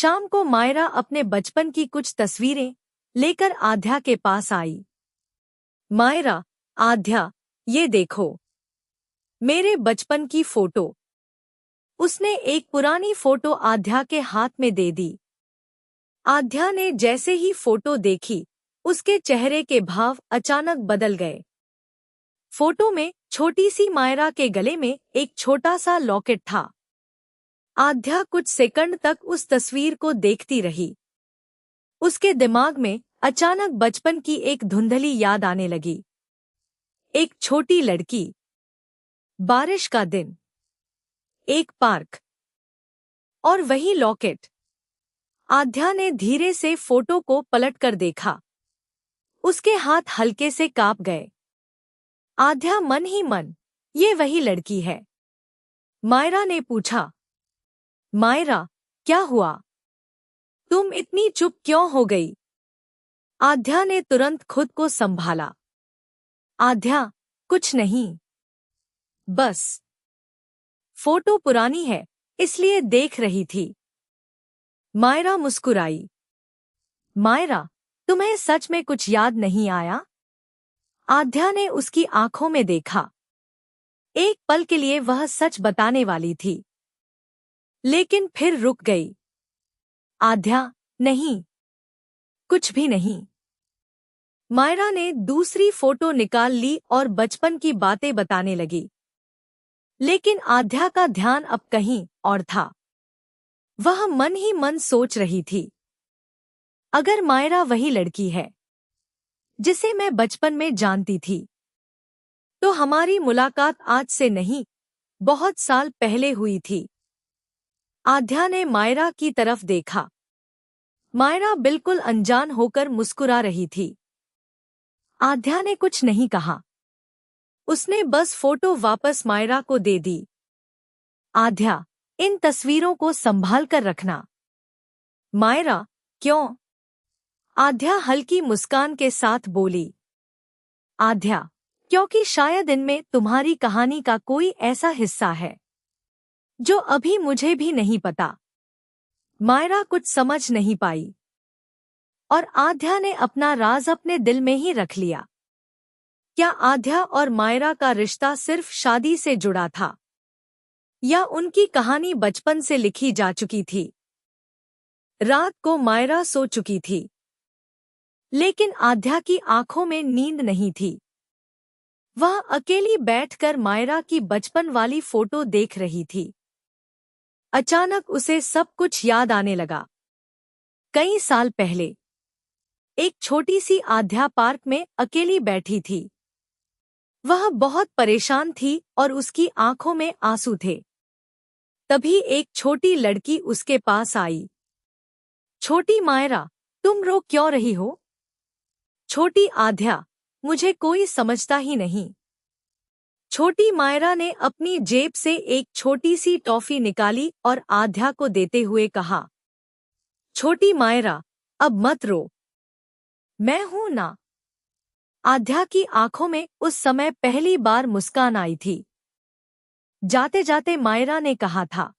शाम को मायरा अपने बचपन की कुछ तस्वीरें लेकर आध्या के पास आई। मायरा, आध्या, ये देखो मेरे बचपन की फोटो। उसने एक पुरानी फोटो आध्या के हाथ में दे दी। आध्या ने जैसे ही फोटो देखी, उसके चेहरे के भाव अचानक बदल गए। फोटो में छोटी सी मायरा के गले में एक छोटा सा लॉकेट था। आध्या कुछ सेकंड तक उस तस्वीर को देखती रही। उसके दिमाग में अचानक बचपन की एक धुंधली याद आने लगी। एक छोटी लड़की, बारिश का दिन, एक पार्क और वही लॉकेट। आध्या ने धीरे से फोटो को पलटकर देखा। उसके हाथ हल्के से कांप गए। आध्या मन ही मन, ये वही लड़की है। मायरा ने पूछा, मायरा, क्या हुआ? तुम इतनी चुप क्यों हो गई? आध्या ने तुरंत खुद को संभाला। आध्या, कुछ नहीं, बस फोटो पुरानी है, इसलिए देख रही थी। मायरा मुस्कुराई। मायरा, तुम्हें सच में कुछ याद नहीं आया? आध्या ने उसकी आंखों में देखा। एक पल के लिए वह सच बताने वाली थी, लेकिन फिर रुक गई। आध्या, नहीं, कुछ भी नहीं। मायरा ने दूसरी फोटो निकाल ली और बचपन की बातें बताने लगी। लेकिन आध्या का ध्यान अब कहीं और था। वह मन ही मन सोच रही थी, अगर मायरा वही लड़की है जिसे मैं बचपन में जानती थी, तो हमारी मुलाकात आज से नहीं, बहुत साल पहले हुई थी। आध्या ने मायरा की तरफ देखा। मायरा बिल्कुल अनजान होकर मुस्कुरा रही थी। आध्या ने कुछ नहीं कहा। उसने बस फोटो वापस मायरा को दे दी। आध्या, इन तस्वीरों को संभाल कर रखना। मायरा, क्यों? आध्या हल्की मुस्कान के साथ बोली। आध्या, क्योंकि शायद इनमें तुम्हारी कहानी का कोई ऐसा हिस्सा है जो अभी मुझे भी नहीं पता। मायरा कुछ समझ नहीं पाई और आध्या ने अपना राज अपने दिल में ही रख लिया। क्या आध्या और मायरा का रिश्ता सिर्फ शादी से जुड़ा था, या उनकी कहानी बचपन से लिखी जा चुकी थी? रात को मायरा सो चुकी थी, लेकिन आध्या की आंखों में नींद नहीं थी। वह अकेली बैठकर मायरा की बचपन वाली फोटो देख रही थी। अचानक उसे सब कुछ याद आने लगा। कई साल पहले एक छोटी सी आध्या पार्क में अकेली बैठी थी। वह बहुत परेशान थी और उसकी आंखों में आंसू थे। तभी एक छोटी लड़की उसके पास आई। छोटी मायरा, तुम रो क्यों रही हो? छोटी आध्या, मुझे कोई समझता ही नहीं। छोटी मायरा ने अपनी जेब से एक छोटी सी टॉफी निकाली और आध्या को देते हुए कहा, छोटी मायरा, अब मत रो, मैं हूं ना। आध्या की आंखों में उस समय पहली बार मुस्कान आई थी। जाते जाते मायरा ने कहा था,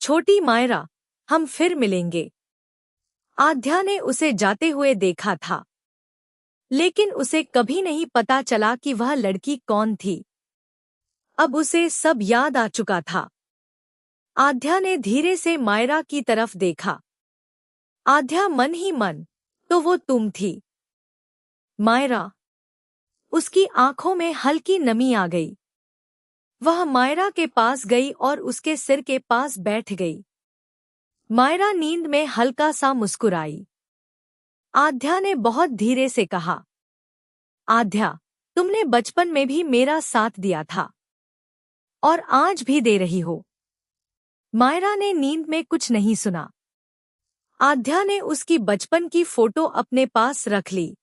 छोटी मायरा, हम फिर मिलेंगे। आध्या ने उसे जाते हुए देखा था, लेकिन उसे कभी नहीं पता चला कि वह लड़की कौन थी। अब उसे सब याद आ चुका था। आध्या ने धीरे से मायरा की तरफ देखा। आध्या मन ही मन, तो वो तुम थी। मायरा। उसकी आंखों में हल्की नमी आ गई। वह मायरा के पास गई और उसके सिर के पास बैठ गई। मायरा नींद में हल्का सा मुस्कुराई। आध्या ने बहुत धीरे से कहा, आध्या, तुमने बचपन में भी मेरा साथ दिया था और आज भी दे रही हो। मायरा ने नींद में कुछ नहीं सुना। आध्या ने उसकी बचपन की फोटो अपने पास रख ली,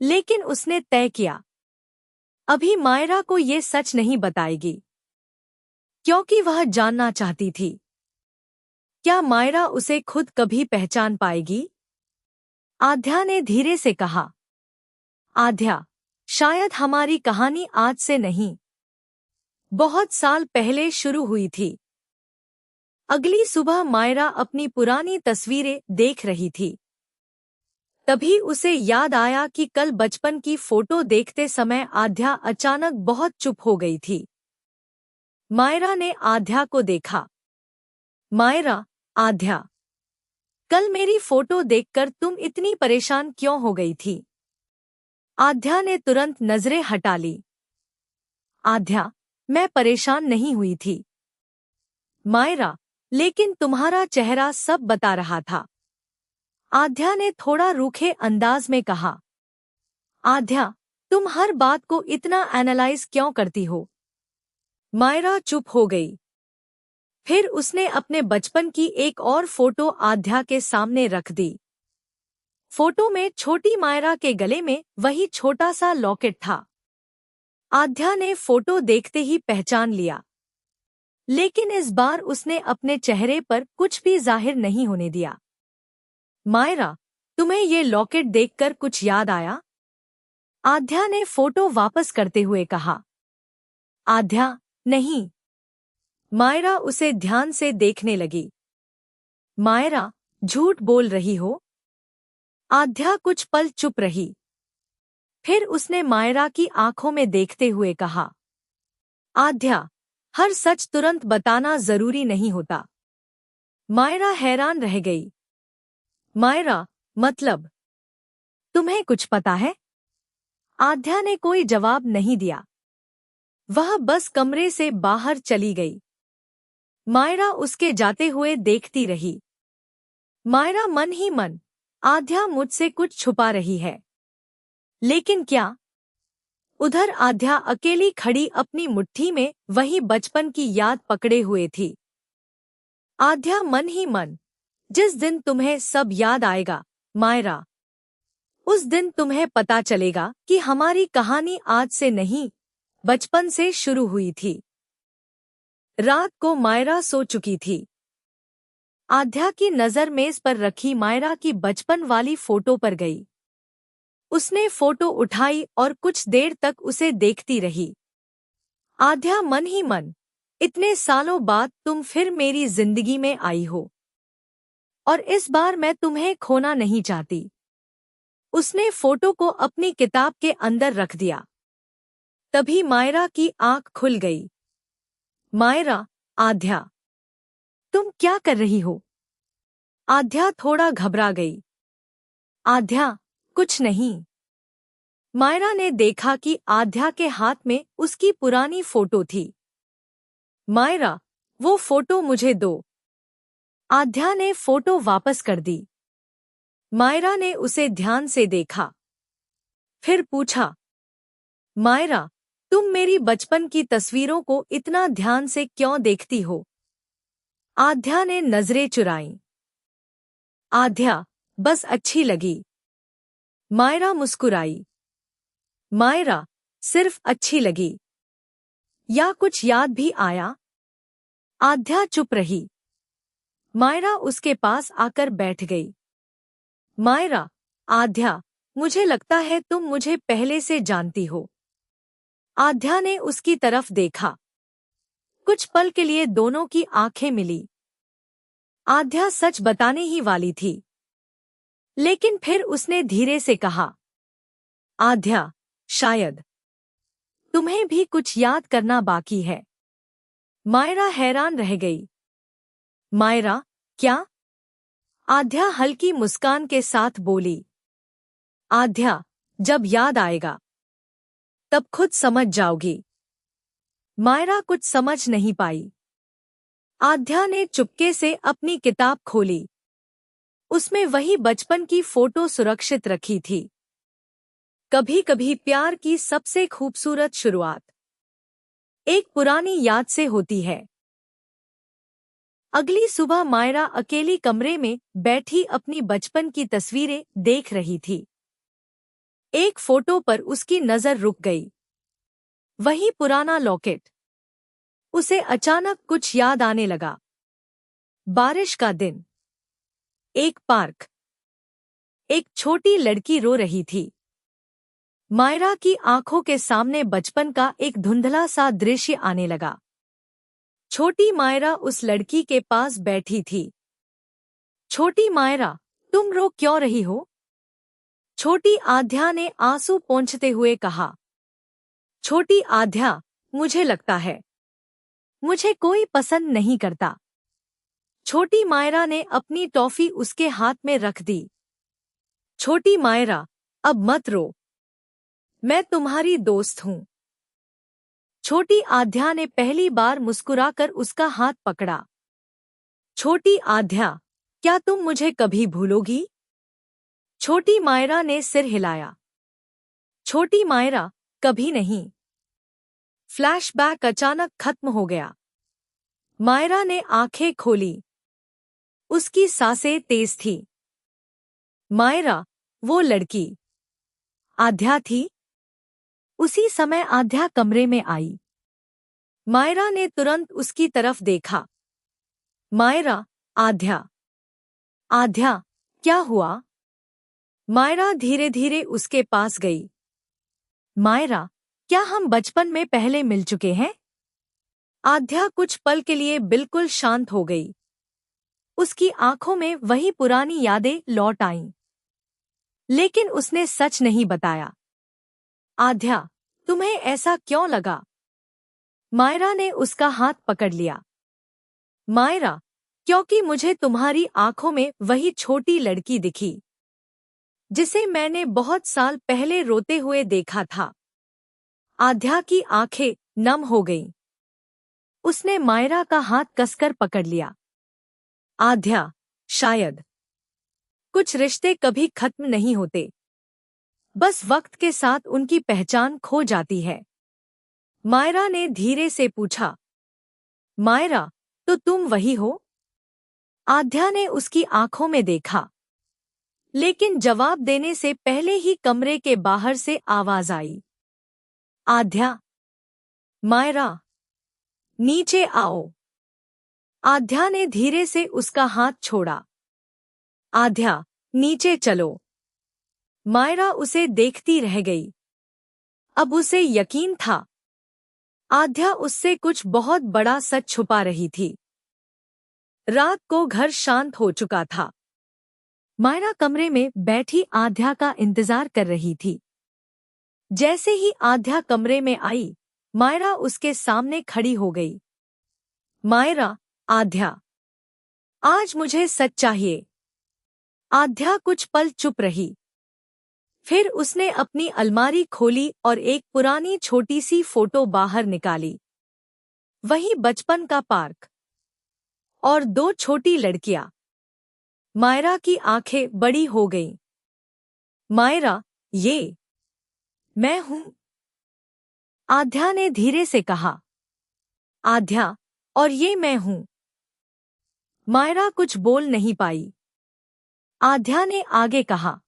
लेकिन उसने तय किया, अभी मायरा को ये सच नहीं बताएगी, क्योंकि वह जानना चाहती थी, क्या मायरा उसे खुद कभी पहचान पाएगी? आध्या ने धीरे से कहा, आध्या, शायद हमारी कहानी आज से नहीं, बहुत साल पहले शुरू हुई थी। अगली सुबह मायरा अपनी पुरानी तस्वीरें देख रही थी। तभी उसे याद आया कि कल बचपन की फोटो देखते समय आध्या अचानक बहुत चुप हो गई थी। मायरा ने आध्या को देखा। मायरा, आध्या, कल मेरी फोटो देखकर तुम इतनी परेशान क्यों हो गई थी? आध्या ने तुरंत नजरें हटा ली। आध्या, मैं परेशान नहीं हुई थी। मायरा, लेकिन तुम्हारा चेहरा सब बता रहा था। आध्या ने थोड़ा रूखे अंदाज में कहा। आध्या, तुम हर बात को इतना एनालाइज क्यों करती हो? मायरा चुप हो गई। फिर उसने अपने बचपन की एक और फोटो आध्या के सामने रख दी। फोटो में छोटी मायरा के गले में वही छोटा सा लॉकेट था। आध्या ने फोटो देखते ही पहचान लिया, लेकिन इस बार उसने अपने चेहरे पर कुछ भी जाहिर नहीं होने दिया। मायरा, तुम्हें ये लॉकेट देखकर कुछ याद आया? आध्या ने फोटो वापस करते हुए कहा। आध्या, नहीं। मायरा उसे ध्यान से देखने लगी। मायरा, झूठ बोल रही हो? आध्या कुछ पल चुप रही। फिर उसने मायरा की आंखों में देखते हुए कहा। आध्या, हर सच तुरंत बताना जरूरी नहीं होता। मायरा हैरान रह गई। मायरा, मतलब? तुम्हें कुछ पता है? आध्या ने कोई जवाब नहीं दिया। वह बस कमरे से बाहर चली गई। मायरा उसके जाते हुए देखती रही। मायरा मन ही मन, आध्या मुझसे कुछ छुपा रही है। लेकिन क्या? उधर आध्या अकेली खड़ी अपनी मुट्ठी में वही बचपन की याद पकड़े हुए थी। आध्या मन ही मन, जिस दिन तुम्हें सब याद आएगा मायरा, उस दिन तुम्हें पता चलेगा कि हमारी कहानी आज से नहीं, बचपन से शुरू हुई थी। रात को मायरा सो चुकी थी। आध्या की नजर मेज पर रखी मायरा की बचपन वाली फोटो पर गई। उसने फोटो उठाई और कुछ देर तक उसे देखती रही। आध्या मन ही मन, इतने सालों बाद तुम फिर मेरी जिंदगी में आई हो, और इस बार मैं तुम्हें खोना नहीं चाहती। उसने फोटो को अपनी किताब के अंदर रख दिया। तभी मायरा की आंख खुल गई। मायरा, आध्या, तुम क्या कर रही हो? आध्या थोड़ा घबरा गई। आध्या, कुछ नहीं। मायरा ने देखा कि आध्या के हाथ में उसकी पुरानी फोटो थी। मायरा, वो फोटो मुझे दो। आध्या ने फोटो वापस कर दी। मायरा ने उसे ध्यान से देखा। फिर पूछा, मायरा, तुम मेरी बचपन की तस्वीरों को इतना ध्यान से क्यों देखती हो? आध्या ने नजरें चुराईं। आध्या, बस अच्छी लगी। मायरा मुस्कुराई। मायरा, सिर्फ अच्छी लगी या कुछ याद भी आया? आध्या चुप रही। मायरा उसके पास आकर बैठ गई। मायरा, आध्या, मुझे लगता है तुम मुझे पहले से जानती हो। आध्या ने उसकी तरफ देखा। कुछ पल के लिए दोनों की आंखें मिली। आध्या सच बताने ही वाली थी, लेकिन फिर उसने धीरे से कहा, आध्या, शायद तुम्हें भी कुछ याद करना बाकी है। मायरा हैरान रह गई। मायरा, क्या? आध्या हल्की मुस्कान के साथ बोली। आध्या, जब याद आएगा तब खुद समझ जाओगी। मायरा कुछ समझ नहीं पाई। आध्या ने चुपके से अपनी किताब खोली। उसमें वही बचपन की फोटो सुरक्षित रखी थी। कभी कभी प्यार की सबसे खूबसूरत शुरुआत एक पुरानी याद से होती है। अगली सुबह मायरा अकेली कमरे में बैठी अपनी बचपन की तस्वीरें देख रही थी। एक फोटो पर उसकी नजर रुक गई। वही पुराना लॉकेट। उसे अचानक कुछ याद आने लगा। बारिश का दिन, एक पार्क, एक छोटी लड़की रो रही थी। मायरा की आंखों के सामने बचपन का एक धुंधला सा दृश्य आने लगा। छोटी मायरा उस लड़की के पास बैठी थी। छोटी मायरा, तुम रो क्यों रही हो? छोटी आध्या ने आंसू पोंछते हुए कहा। छोटी आध्या, मुझे लगता है मुझे कोई पसंद नहीं करता। छोटी मायरा ने अपनी टॉफी उसके हाथ में रख दी। छोटी मायरा, अब मत रो, मैं तुम्हारी दोस्त हूँ। छोटी आध्या ने पहली बार मुस्कुराकर उसका हाथ पकड़ा। छोटी आध्या, क्या तुम मुझे कभी भूलोगी? छोटी मायरा ने सिर हिलाया। छोटी मायरा, कभी नहीं। फ्लैशबैक अचानक खत्म हो गया। मायरा ने आंखें खोली। उसकी सांसें तेज थी। मायरा, वो लड़की आध्या थी। उसी समय आध्या कमरे में आई। मायरा ने तुरंत उसकी तरफ देखा। मायरा, आध्या। आध्या, क्या हुआ? मायरा धीरे धीरे उसके पास गई। मायरा, क्या हम बचपन में पहले मिल चुके हैं? आध्या कुछ पल के लिए बिल्कुल शांत हो गई। उसकी आंखों में वही पुरानी यादें लौट आईं। लेकिन उसने सच नहीं बताया। आध्या, तुम्हें ऐसा क्यों लगा? मायरा ने उसका हाथ पकड़ लिया। मायरा, क्योंकि मुझे तुम्हारी आंखों में वही छोटी लड़की दिखी जिसे मैंने बहुत साल पहले रोते हुए देखा था। आध्या की आंखें नम हो गईं। उसने मायरा का हाथ कसकर पकड़ लिया। आध्या, शायद कुछ रिश्ते कभी खत्म नहीं होते, बस वक्त के साथ उनकी पहचान खो जाती है। मायरा ने धीरे से पूछा। मायरा, तो तुम वही हो? आध्या ने उसकी आंखों में देखा, लेकिन जवाब देने से पहले ही कमरे के बाहर से आवाज आई। आध्या। मायरा, नीचे आओ। आध्या ने धीरे से उसका हाथ छोड़ा। आध्या, नीचे चलो। मायरा उसे देखती रह गई। अब उसे यकीन था, आध्या उससे कुछ बहुत बड़ा सच छुपा रही थी। रात को घर शांत हो चुका था। मायरा कमरे में बैठी आध्या का इंतजार कर रही थी। जैसे ही आध्या कमरे में आई, मायरा उसके सामने खड़ी हो गई। मायरा, आध्या, आज मुझे सच चाहिए। आध्या कुछ पल चुप रही। फिर उसने अपनी अलमारी खोली और एक पुरानी छोटी सी फोटो बाहर निकाली। वही बचपन का पार्क और दो छोटी लड़कियां। मायरा की आंखें बड़ी हो गईं। मायरा, ये मैं हूं। आध्या ने धीरे से कहा। आध्या, और ये मैं हूं। मायरा कुछ बोल नहीं पाई। आध्या ने आगे कहा।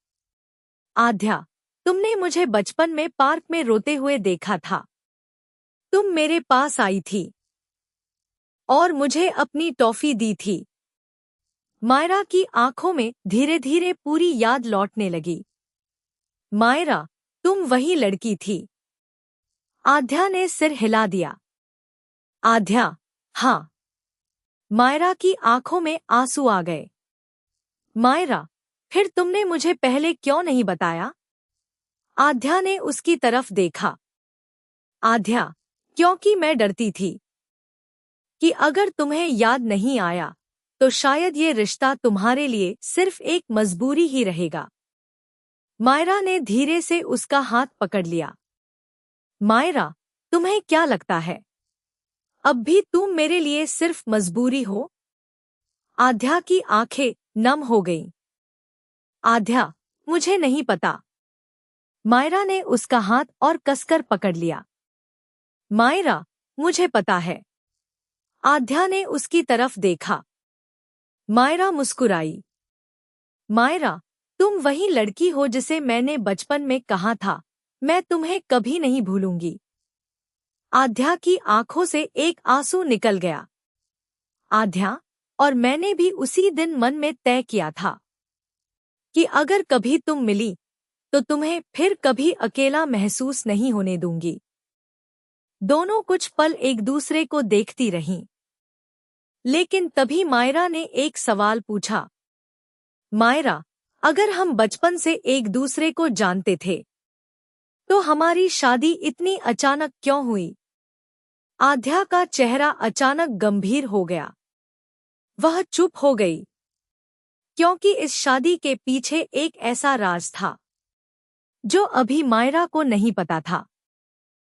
आध्या, तुमने मुझे बचपन में पार्क में रोते हुए देखा था। तुम मेरे पास आई थी और मुझे अपनी टॉफी दी थी। मायरा की आंखों में धीरे धीरे पूरी याद लौटने लगी। मायरा, तुम वही लड़की थी। आध्या ने सिर हिला दिया। आध्या, हाँ। मायरा की आंखों में आंसू आ गए। मायरा, फिर तुमने मुझे पहले क्यों नहीं बताया? आध्या ने उसकी तरफ देखा। आध्या, क्योंकि मैं डरती थी कि अगर तुम्हें याद नहीं आया तो शायद ये रिश्ता तुम्हारे लिए सिर्फ एक मजबूरी ही रहेगा। मायरा ने धीरे से उसका हाथ पकड़ लिया। मायरा, तुम्हें क्या लगता है, अब भी तुम मेरे लिए सिर्फ मजबूरी हो? आध्या की आंखें नम हो गईं। आध्या, मुझे नहीं पता। मायरा ने उसका हाथ और कसकर पकड़ लिया। मायरा, मुझे पता है। आध्या ने उसकी तरफ देखा। मायरा मुस्कुराई। मायरा, तुम वही लड़की हो जिसे मैंने बचपन में कहा था, मैं तुम्हें कभी नहीं भूलूंगी। आध्या की आंखों से एक आंसू निकल गया। आध्या, और मैंने भी उसी दिन मन में तय किया था कि अगर कभी तुम मिली तो तुम्हें फिर कभी अकेला महसूस नहीं होने दूंगी। दोनों कुछ पल एक दूसरे को देखती रहीं। लेकिन तभी मायरा ने एक सवाल पूछा। मायरा, अगर हम बचपन से एक दूसरे को जानते थे तो हमारी शादी इतनी अचानक क्यों हुई? आध्या का चेहरा अचानक गंभीर हो गया। वह चुप हो गई, क्योंकि इस शादी के पीछे एक ऐसा राज था जो अभी मायरा को नहीं पता था।